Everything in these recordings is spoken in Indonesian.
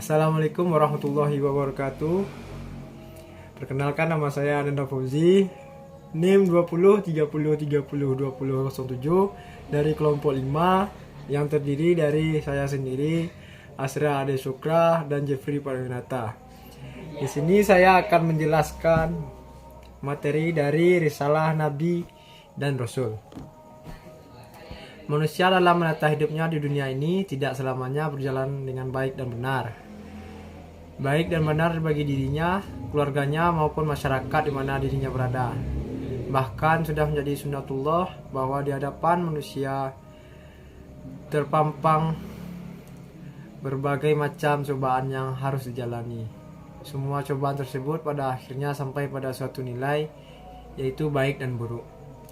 Assalamualaikum warahmatullahi wabarakatuh. Perkenalkan, nama saya Ananda Fauzi, NIM 20 30 30 20 07 dari kelompok 5 yang terdiri dari saya sendiri, Asra Ade Sukra dan Jeffrey Parwinata. Di sini saya akan menjelaskan materi dari risalah Nabi dan Rasul. Manusia dalam menata hidupnya di dunia ini tidak selamanya berjalan dengan baik dan benar. Baik dan benar bagi dirinya, keluarganya maupun masyarakat di mana dirinya berada. Bahkan sudah menjadi sunnatullah bahwa di hadapan manusia terpampang berbagai macam cobaan yang harus dijalani. Semua cobaan tersebut pada akhirnya sampai pada suatu nilai, yaitu baik dan buruk.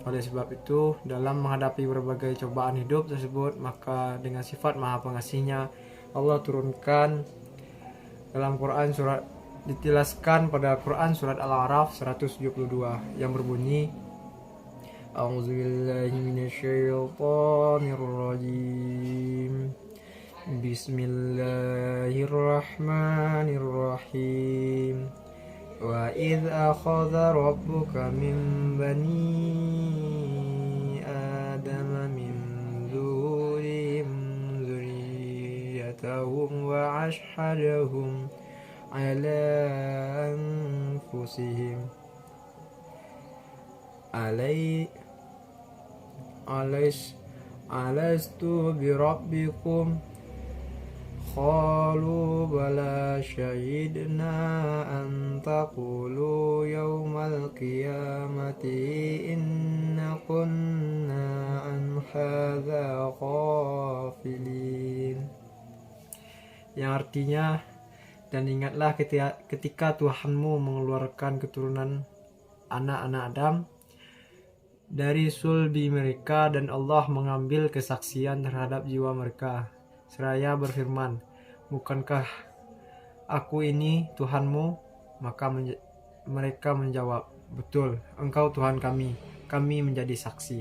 Oleh sebab itu, dalam menghadapi berbagai cobaan hidup tersebut, maka dengan sifat Maha Pengasihnya, Allah turunkan dalam Quran surat, dijelaskan pada Quran surat Al-A'raf 172 yang berbunyi, A'udzubillahi minasyaitonirrajim. Bismillahirrahmanirrahim. Wa idh akhadha rabbuka min bani adama min zuhurihim zurriyatahum wa ashhadahum ala anfusihim alastu birabbikum qalu bala syahidna an taqulu yawmal qiyamati inna kunna an hadza ghafilin. Yang artinya, dan ingatlah ketika Tuhanmu mengeluarkan keturunan anak-anak Adam dari sulbi mereka dan Allah mengambil kesaksian terhadap jiwa mereka seraya berfirman, bukankah aku ini Tuhanmu? Maka mereka menjawab, betul, engkau Tuhan kami menjadi saksi.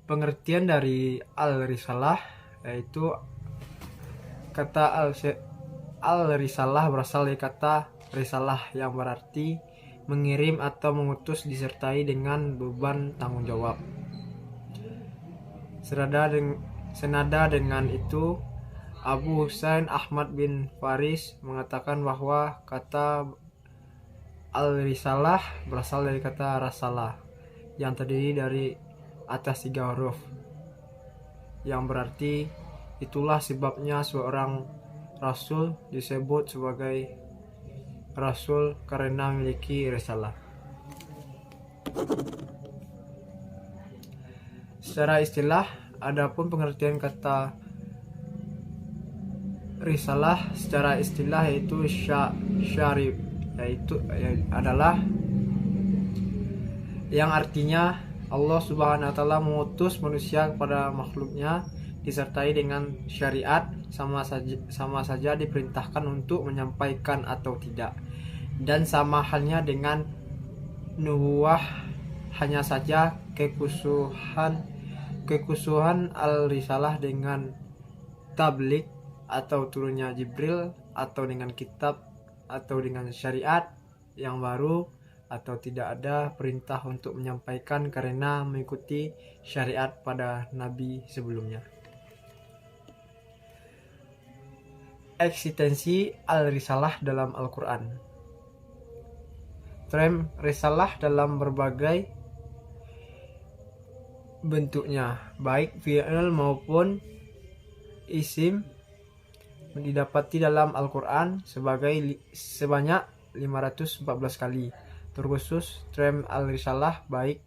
Pengertian dari al-risalah, yaitu kata al-risalah berasal dari kata risalah yang berarti mengirim atau mengutus disertai dengan beban tanggung jawab. Senada dengan itu, Abu Husain Ahmad bin Faris mengatakan bahwa kata al-risalah berasal dari kata rasalah yang terdiri dari atas 3 huruf, yang berarti itulah sebabnya seorang rasul disebut sebagai rasul karena memiliki risalah. Secara istilah, adapun pengertian kata risalah secara istilah yaitu syarif, yaitu adalah yang artinya Allah Subhanahu wa taala mengutus manusia kepada makhluknya disertai dengan syariat, sama saja diperintahkan untuk menyampaikan atau tidak. Dan sama halnya dengan nubuwah, hanya saja kekhususan al-risalah dengan tabligh atau turunnya Jibril, atau dengan kitab atau dengan syariat yang baru, atau tidak ada perintah untuk menyampaikan karena mengikuti syariat pada nabi sebelumnya. Eksistensi al-risalah dalam Al-Quran. Term risalah dalam berbagai bentuknya, baik fi'il maupun isim, didapati dalam Al-Quran sebanyak 514 kali. Terkhusus term al-risalah baik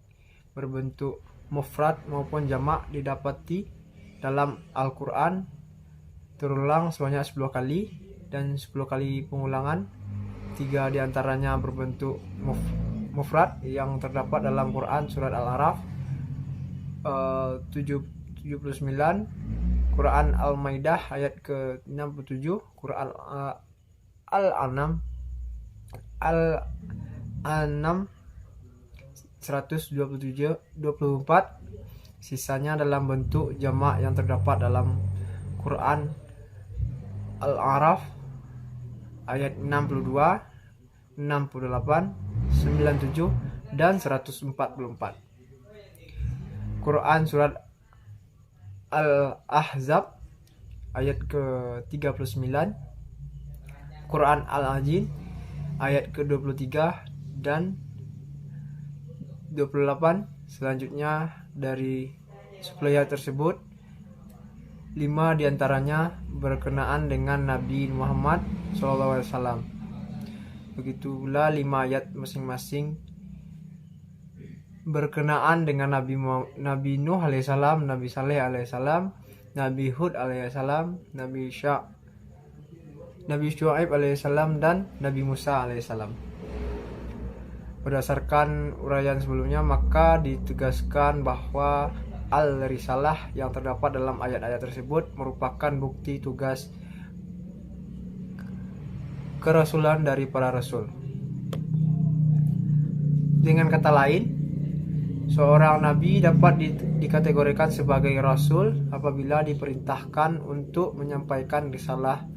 berbentuk mufrad maupun jamak didapati dalam Al-Quran terulang sebanyak 10 kali, dan 10 kali pengulangan, 3 diantaranya berbentuk mufrad yang terdapat dalam Quran surat Al-A'raf 79, Quran Al-Maidah ayat ke-67, Quran Al-An'am 127-24, sisanya dalam bentuk jamak yang terdapat dalam Quran Al-A'raf ayat 62, 68, 97 dan 144. Quran surat Al-Ahzab ayat ke-39, Quran Al-Ajin ayat ke-23 dan 28. Selanjutnya dari 10 ayat tersebut, 5 diantaranya berkenaan dengan Nabi Muhammad SAW. Begitu pula 5 ayat masing-masing berkenaan dengan Nabi Nuh alaihissalam, Nabi Saleh alaihissalam, Nabi Hud alaihissalam, Nabi Syuaib alaihissalam, dan Nabi Musa alaihissalam. Berdasarkan uraian sebelumnya, maka ditegaskan bahwa al-risalah yang terdapat dalam ayat-ayat tersebut merupakan bukti tugas kerasulan dari para rasul. Dengan kata lain, seorang nabi dapat dikategorikan sebagai rasul apabila diperintahkan untuk menyampaikan risalah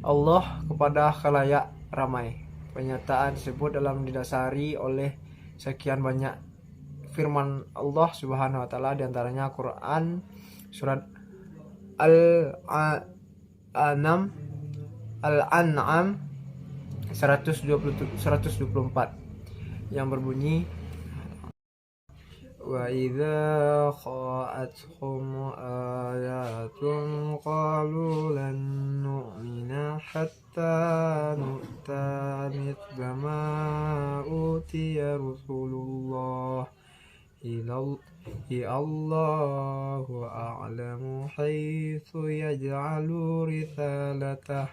Allah kepada khalayak ramai. Pernyataan tersebut dalam didasari oleh sekian banyak firman Allah Subhanahu wa taala, diantaranya Quran surat Al-An'am 124 yang berbunyi, wa idza kha'atuhum ayatun qalu lan nu'mina hatta nu'ta mithla ma utiya rasulullah Allahu a'lamu haitsu yaj'alu risalatah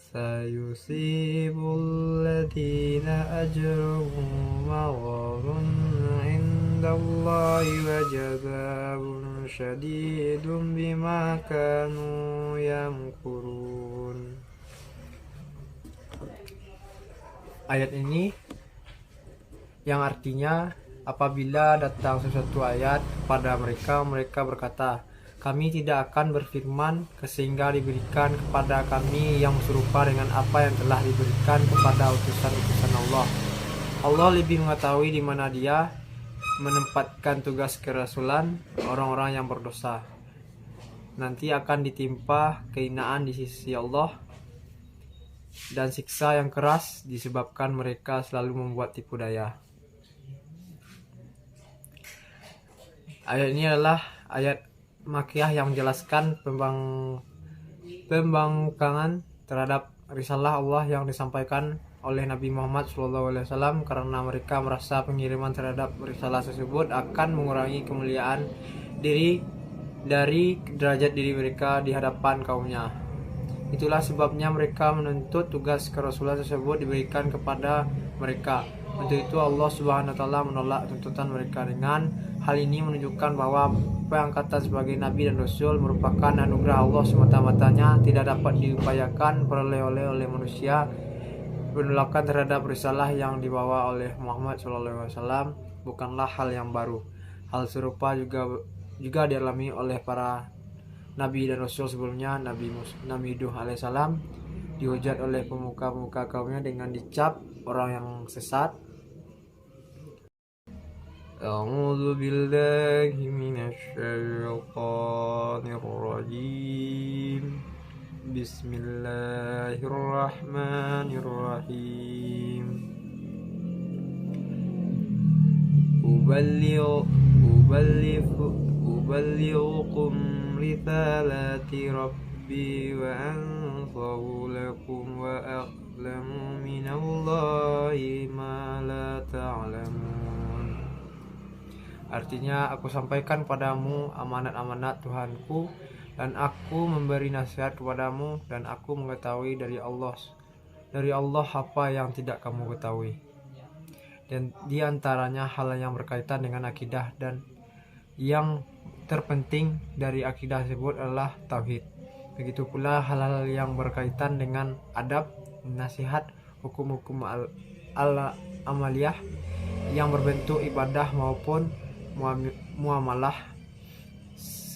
sayusibul ladzina ajramu maghfirun 'indallahi wa jazaa'un syadidun bima kanu yamkurun. Ayat ini yang artinya, apabila datang sesuatu ayat kepada mereka, mereka berkata, kami tidak akan berfirman sehingga diberikan kepada kami yang serupa dengan apa yang telah diberikan kepada utusan-utusan Allah. Allah lebih mengetahui di mana Dia menempatkan tugas kerasulan orang-orang yang berdosa. Nanti akan ditimpa kehinaan di sisi Allah dan siksa yang keras disebabkan mereka selalu membuat tipu daya. Ayat ini adalah ayat Makkiyah yang menjelaskan pembangkangan terhadap risalah Allah yang disampaikan oleh Nabi Muhammad SAW, karena mereka merasa pengiriman terhadap risalah tersebut akan mengurangi kemuliaan diri dari derajat diri mereka di hadapan kaumnya. Itulah sebabnya mereka menuntut tugas kerasulan tersebut diberikan kepada mereka. Untuk itu Allah Subhanahu wa taala menolak tuntutan mereka. Dengan hal ini menunjukkan bahwa pengangkatan sebagai nabi dan rasul merupakan anugerah Allah semata-matanya, tidak dapat diupayakan oleh manusia. Penolakan terhadap risalah yang dibawa oleh Muhammad SAW bukanlah hal yang baru. Hal serupa juga dialami oleh para nabi dan rasul sebelumnya. Nabi Nuh alaihissalam dihujat oleh pemuka-pemuka kaumnya dengan dicap orang yang sesat. A'udzu billahi minasyaitonir rajim. Bismillahirrahmanirrahim. Uballighukum risalati rabbi wa ansahu lakum wa a'lamu minallahi ma la ta'lamun. Artinya, aku sampaikan padamu amanat-amanat Tuhanku, dan aku memberi nasihat kepadamu, dan aku mengetahui dari Allah apa yang tidak kamu ketahui. Dan di antaranya hal yang berkaitan dengan akidah, dan yang terpenting dari akidah tersebut adalah tauhid. Begitu pula hal-hal yang berkaitan dengan adab, nasihat, hukum-hukum amaliyah yang berbentuk ibadah maupun muamalah,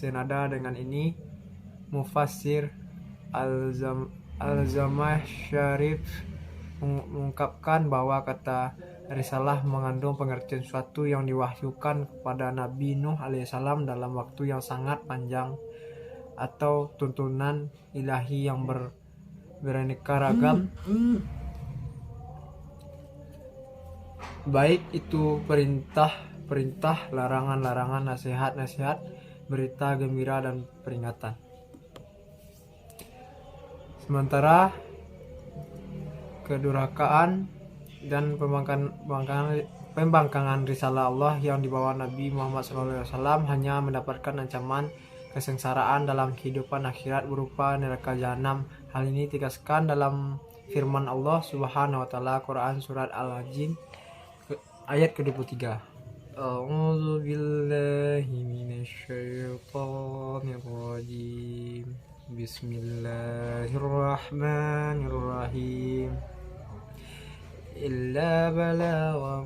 Senada dengan ini, Mufassir Al-Zamakhsyari mengungkapkan bahwa kata risalah mengandung pengertian suatu yang diwahyukan kepada Nabi Nuh alaihissalam dalam waktu yang sangat panjang, atau tuntunan ilahi yang beraneka ragam, baik itu perintah, larangan, nasihat, berita gembira dan peringatan. Sementara kedurhakaan dan pembangkangan risalah Allah yang dibawa Nabi Muhammad SAW hanya mendapatkan ancaman kesengsaraan dalam kehidupan akhirat berupa neraka jahanam. Hal ini ditegaskan dalam firman Allah Subhanahu wa taala Quran surat Al-Jin ayat ke-23. A'udzu billahi minasyaitonir rajim. Bismillahirrahmanirrahim. Illa balaghan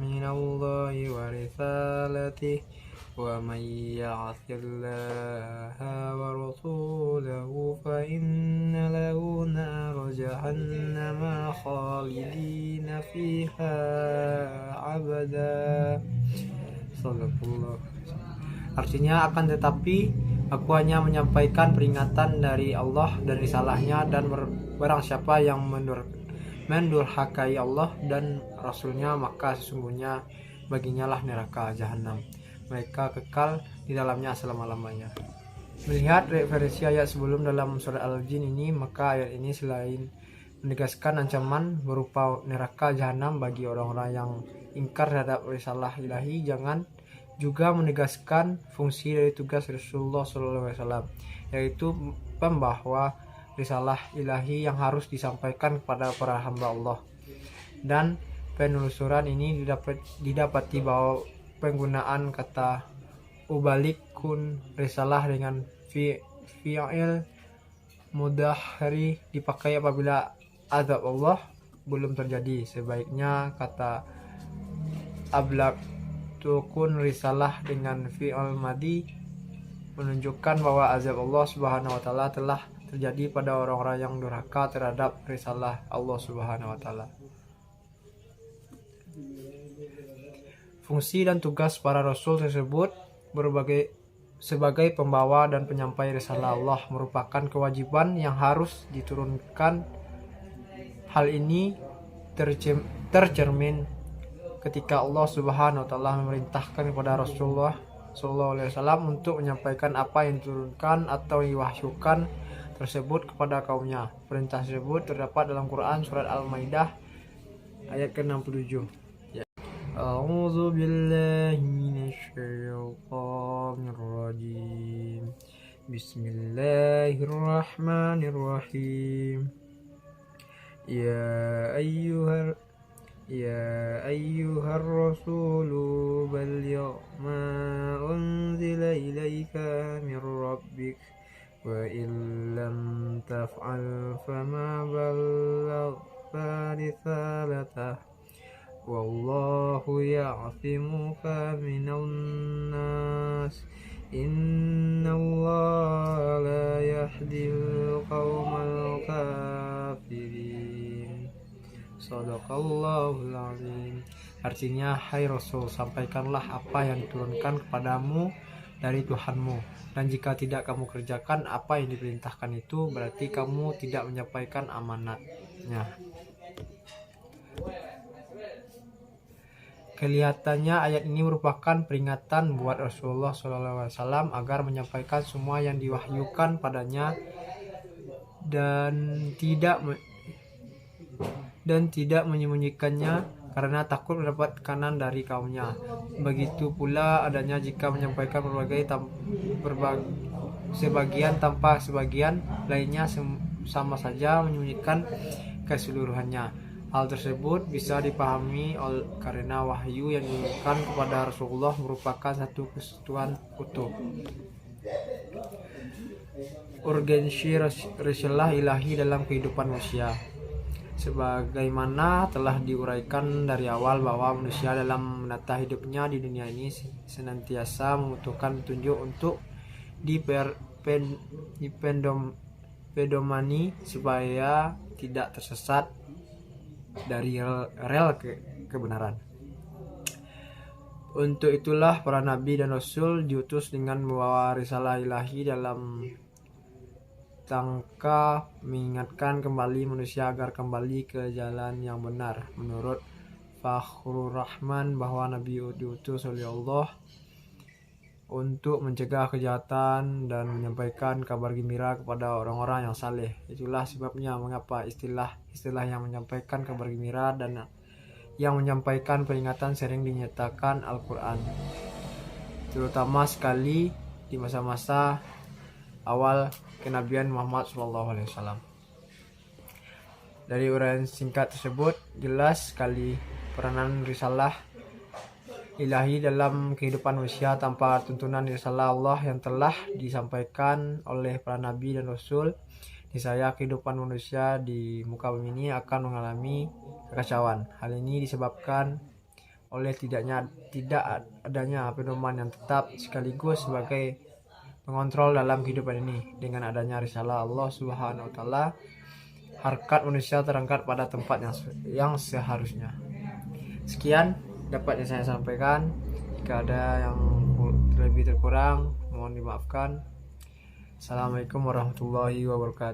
minallahi wa risalatihi wa man ya'sillaha wa rasulahu fa inna lahu nar jahannama khalidina fiha abada. Artinya, akan tetapi aku hanya menyampaikan peringatan dari Allah dan risalahnya, dan barang siapa yang mendurhakai Allah dan Rasulnya, maka sesungguhnya baginya lah neraka jahanam, mereka kekal di dalamnya selama-lamanya. Melihat referensi ayat sebelum dalam surat Al-Jin ini, maka ayat ini selain menegaskan ancaman berupa neraka jahanam bagi orang-orang yang ingkar terhadap risalah ilahi, jangan juga menegaskan fungsi dari tugas Rasulullah SAW, yaitu pembawa risalah ilahi yang harus disampaikan kepada para hamba Allah. Dan penelusuran ini didapati bahwa penggunaan kata ubalikun risalah dengan fi'il mudhari dipakai apabila azab Allah belum terjadi. Sebaiknya kata ablagtukun risalah dengan fi'il madi menunjukkan bahwa azab Allah Subhanahu wa taala telah terjadi pada orang-orang yang durhaka terhadap risalah Allah Subhanahu wa taala. Fungsi dan tugas para rasul tersebut sebagai pembawa dan penyampai risalah Allah merupakan kewajiban yang harus diturunkan. Hal ini tercermin ketika Allah Subhanahu wa taala memerintahkan kepada Rasulullah SAW untuk menyampaikan apa yang diturunkan atau diwahyukan tersebut kepada kaumnya. Perintah tersebut terdapat dalam Quran surat Al-Maidah ayat ke-67. A'udzu billahi minasyaitonir rajim. Bismillahirrahmanirrahim. Ya ayyuhar rasulu balligh ma unzila ilaika min rabbik wa illam taf'al fama ballaghta risalatah wallahu ya'simuka minan nas innallaha la yahdil qaumal kafirin. Shadaqallahul azim. Artinya, hai Rasul, sampaikanlah apa yang diturunkan kepadamu dari Tuhanmu, dan jika tidak kamu kerjakan apa yang diperintahkan itu, berarti kamu tidak menyampaikan amanatnya. Kelihatannya ayat ini merupakan peringatan buat Rasulullah SAW agar menyampaikan semua yang diwahyukan padanya dan tidak menyembunyikannya karena takut mendapat tekanan dari kaumnya. Begitu pula adanya jika menyampaikan sebagian tanpa sebagian lainnya, sama saja menyembunyikan keseluruhannya. Hal tersebut bisa dipahami karena wahyu yang diberikan kepada Rasulullah merupakan satu kesatuan utuh. Urgensi risalah ilahi dalam kehidupan manusia. Sebagaimana telah diuraikan dari awal bahwa manusia dalam menata hidupnya di dunia ini senantiasa membutuhkan petunjuk untuk pedomani supaya tidak tersesat dari rel kebenaran. Untuk itulah para nabi dan rasul diutus dengan membawa risalah ilahi dalam rangka mengingatkan kembali manusia agar kembali ke jalan yang benar. Menurut Fakhrur Rahman bahwa nabi diutus oleh Allah untuk mencegah kejahatan dan menyampaikan kabar gembira kepada orang-orang yang saleh. Itulah sebabnya mengapa istilah yang menyampaikan kabar gembira dan yang menyampaikan peringatan sering dinyatakan Al-Quran, terutama sekali di masa-masa awal kenabian Muhammad SAW. Dari uraian singkat tersebut jelas sekali peranan risalah ilahi dalam kehidupan manusia. Tanpa tuntunan risalah Allah yang telah disampaikan oleh para nabi dan rasul, niscaya kehidupan manusia di muka bumi ini akan mengalami kekacauan. Hal ini disebabkan oleh tidak adanya pedoman yang tetap sekaligus sebagai pengontrol dalam kehidupan ini. Dengan adanya risalah Allah Subhanahu wa taala, harkat manusia terangkat pada tempat yang seharusnya. Sekian dapat yang saya sampaikan. Jika ada yang lebih terkurang mohon dimaafkan. Assalamualaikum warahmatullahi wabarakatuh.